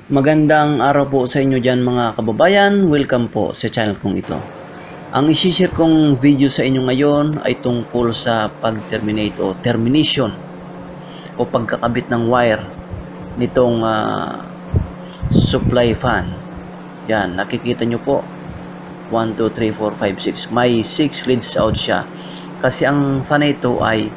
Magandang araw po sa inyo dyan mga kababayan. Welcome po sa channel kong ito. Ang isi-share kong video sa inyo ngayon ay tungkol sa pag-terminate o termination o pagkakabit ng wire nitong supply fan. Yan, nakikita nyo po. 1, 2, 3, 4, 5, 6. May 6 leads out siya. Kasi ang fan ito ay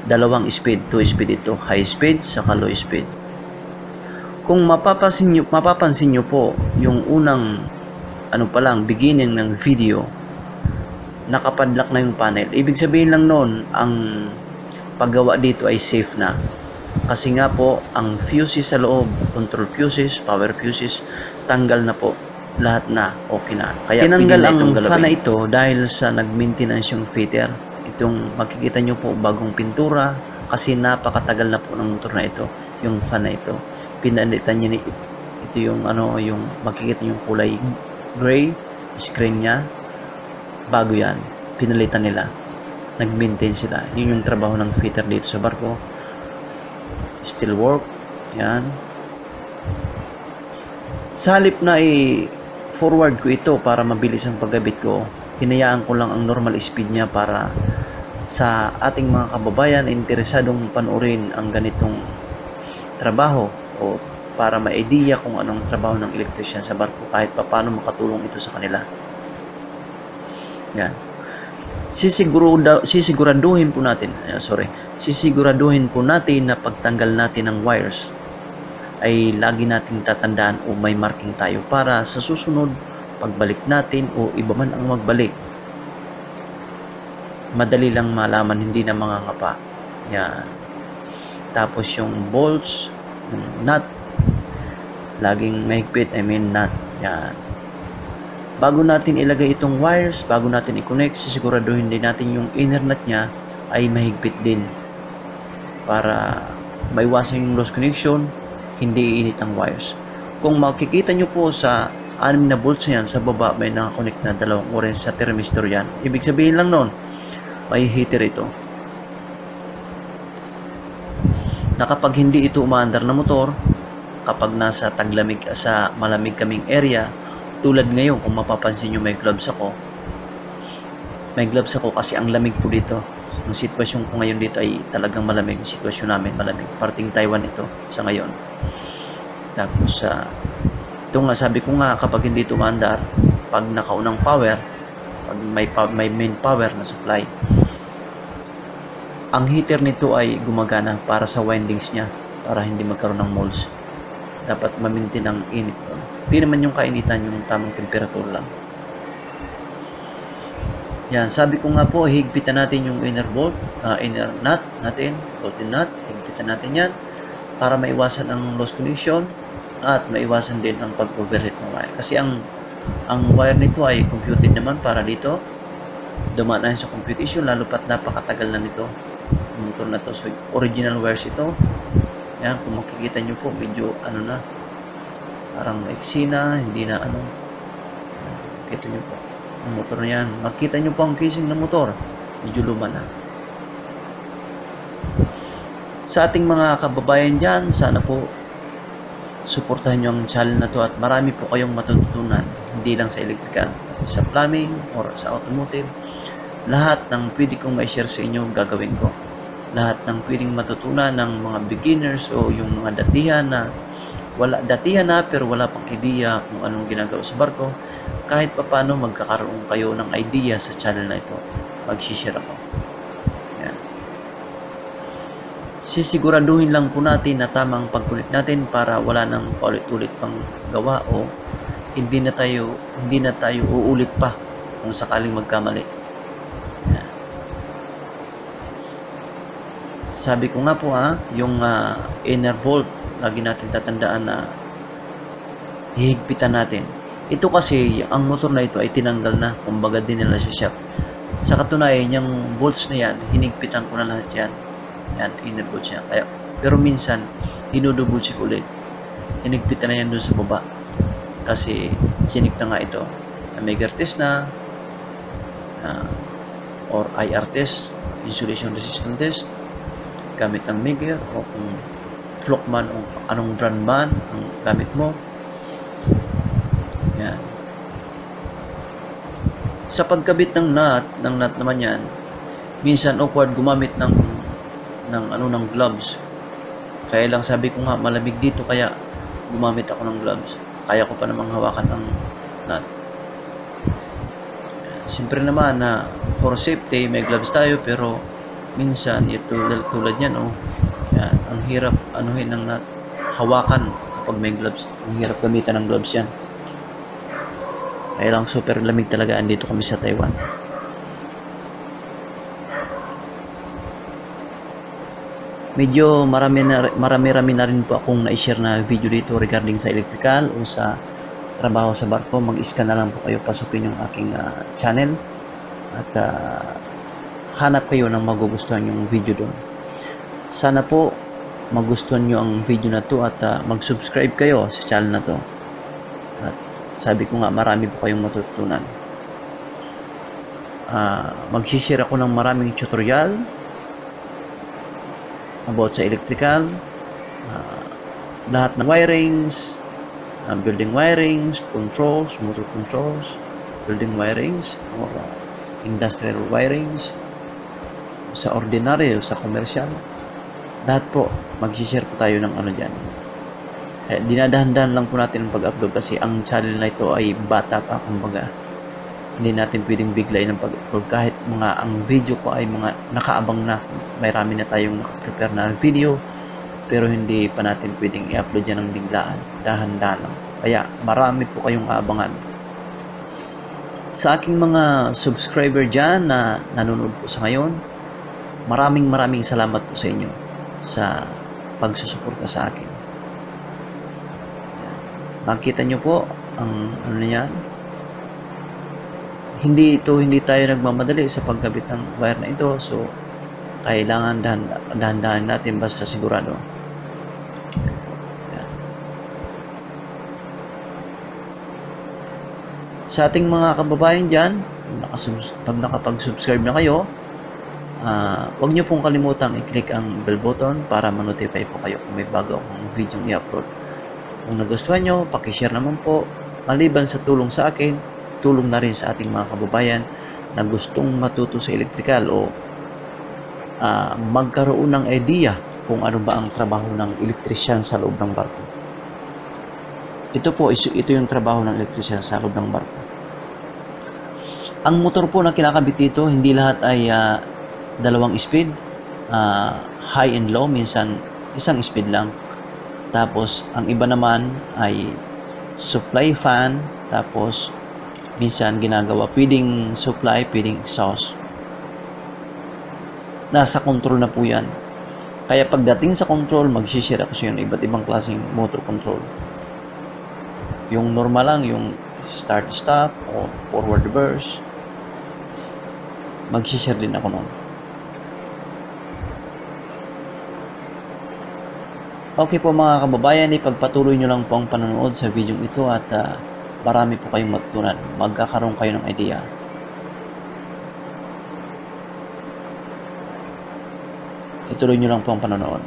dalawang speed. 2 speed ito. High speed saka low speed. Kung mapapansin nyo po yung unang beginning ng video, nakapadlock na yung panel. Ibig sabihin lang noon, ang paggawa dito ay safe na. Kasi nga po, ang fuses sa loob, control fuses, power fuses, tanggal na po. Lahat na, okay na. Kaya tinanggal ang fan na ito dahil sa nag-maintenance yung fitter. Itong makikita nyo po, bagong pintura, kasi napakatagal na po ng motor na ito, yung fan na ito. Pinalitan niya ito yung yung makikita yung kulay gray screen niya, bago yan, pinalitan nila, nag-maintain sila. Yun yung trabaho ng fitter dito sa barko. Still work yan. Sa halip na forward ko ito para mabilis ang paggabit ko, hinayaan ko lang ang normal speed niya para sa ating mga kababayan interesadong panuorin ang ganitong trabaho, o para ma-idea kung anong trabaho ng electrician sa barko, kahit pa paano makatulong ito sa kanila. Yan. Sisiguraduhin po natin na pagtanggal natin ng wires ay lagi nating tatandaan o may marking tayo para sa susunod pagbalik natin o iba man ang magbalik, madali lang malaman, hindi na mga ngapa. Yan. Tapos yung bolts, yung nut, laging mahigpit, nut. Yan. Bago natin ilagay itong wires, bago natin i-connect, sisiguraduhin din natin yung inner nut niya ay mahigpit din para maiwasan yung loose connection, hindi iinit ang wires. Kung makikita nyo po sa 6 na bolts yan, sa baba may nakakonect na dalawang orange sa thermistor yan. Ibig sabihin lang nun, may heater ito. Na kapag hindi ito umaandar na motor, kapag nasa taglamig, sa malamig kaming area, tulad ngayon, kung mapapansin nyo may gloves ako kasi ang lamig po dito. Ang sitwasyon ko ngayon dito ay talagang malamig. Ang sitwasyon namin malamig. Parting Taiwan ito sa ngayon. Tapos ito nga, sabi ko nga, kapag hindi ito umaandar, pag nakaunang power, pag may main power na supply, ang heater nito ay gumagana para sa windings niya, para hindi magkaroon ng moles. Dapat ma-maintain ang init. Hindi naman yung kainitan, yung tamang temperatura lang. Yan, sabi ko nga po, higpitan natin yung inner bolt, inner nut natin, bolted nut, higpitan natin yan para maiwasan ang loose connection at maiwasan din ang pag-overheat ng wire. Kasi ang wire nito ay computed naman para dito. Dumaan sa computation, lalo pat napakatagal na nito yung motor na to. So original wires ito. Yan, kung makikita nyo po, medyo na, parang maiksi na, hindi na kita nyo po ang motor na yan. Makita nyo po ang casing ng motor, medyo luma na. Sa ating mga kababayan dyan, sana po suportahan nyo ang channel na to at marami po kayong matututunan, hindi lang sa electrical, sa plumbing or sa automotive. Lahat ng pwede kong ma-share sa inyo, gagawin ko. Lahat ng pwedeng matutunan ng mga beginners o yung mga datihan na pero wala pang idea kung anong ginagawa sa barko, kahit pa paano magkakaroon kayo ng idea sa channel na ito, mag-share ako. Yan. Sisiguraduhin lang po natin na tamang pagkulit natin para wala nang paulit-ulit pang gawa o hindi na tayo uulit pa kung sakaling magkamali. Yan. Sabi ko nga po yung inner bolt, lagi natin tatandaan na hihigpitan natin. Ito kasi, ang motor na ito ay tinanggal na, kumbaga din nila sa shop. Sa katunayan, yung bolts na yan, hinigpitan ko na lahat yan. Yan, inner bolts yan. Kaya, pero minsan, dinudouble check ulit. Hinigpitan na yan doon sa baba. Kasi, sinik na nga ito. Megar test na, or IR test, insulation resistant test, gamit ang Megar o kung Flockman o anong brand man ang gamit mo, Yan. Sa pagkabit ng nut naman yan, minsan awkward gumamit ng gloves. Kaya lang sabi ko nga malamig dito kaya gumamit ako ng gloves. Kaya ko pa namang hawakan ang nut. Siyempre naman na for safety may gloves tayo, pero minsan ito tulad yan yan, ang hirap anuhin ng nut, hawakan kapag may gloves. Ang hirap gamitan ng gloves yan. Kaya lang super lamig talaga andito kami sa Taiwan. Medyo marami na rin po akong na-share na video dito regarding sa electrical o sa trabaho sa barko. Mag-scan na lang po kayo, pasukin yung aking channel at hanap kayo ng magugustuhan yung video doon. Sana po magustuhan nyo ang video na to at mag-subscribe kayo sa channel na to. At sabi ko nga, marami po kayong matutunan. Mag-share ako ng maraming tutorial about sa electrical, lahat ng wirings, building wirings, controls, motor controls, building wirings, or industrial wirings, sa ordinary o sa commercial. Lahat po, mag-share po tayo ng ano dyan. Dinadahan-dahan lang po natin ang pag-upload kasi ang channel na ito ay bata pa, kumbaga. Hindi natin pwedeng biglayin ng pag-upload kahit ang video ko ay mga nakaabang na. Marami na tayong nakaprepare na video, pero hindi pa natin pwedeng i-upload yan ng biglaan. Dahan-dahan lang. Kaya marami po kayong aabangan. Sa aking mga subscriber dyan na nanonood po sa ngayon, maraming salamat po sa inyo sa pagsusuporta sa akin. Makita nyo po ang ano yan. Hindi tayo nagmamadali sa pagkabit ng wire na ito, so kailangan dahan-dahan natin basta sigurado. Yan. Sa ating mga kababayan dyan, pag nakapag-subscribe na kayo, huwag nyo pong kalimutang i-click ang bell button para ma-notify po kayo kung may bago akong video i-upload. Kung nagustuhan nyo, pakishare naman po. Maliban sa tulong sa akin, tulong na rin sa ating mga kababayan na gustong matuto sa electrical o magkaroon ng idea kung ano ba ang trabaho ng electrician sa loob ng barko. Ito yung trabaho ng electrician sa loob ng barko. Ang motor po na kinakabit dito, hindi lahat ay dalawang speed, high and low, minsan isang speed lang. Tapos ang iba naman ay supply fan, tapos minsan ginagawa pwedeng supply, pwedeng exhaust. Nasa control na po yan. Kaya pagdating sa control, mag-share ako sa inyo ng iba't ibang klaseng motor control. Yung normal lang, yung start stop o forward reverse, mag-share din ako nun. Okay po mga kababayan, ipagpatuloy nyo lang po ang panonood sa video ito at marami po kayong matutunan. Magkakaroon kayo ng idea. Ituloy nyo lang po ang panonood.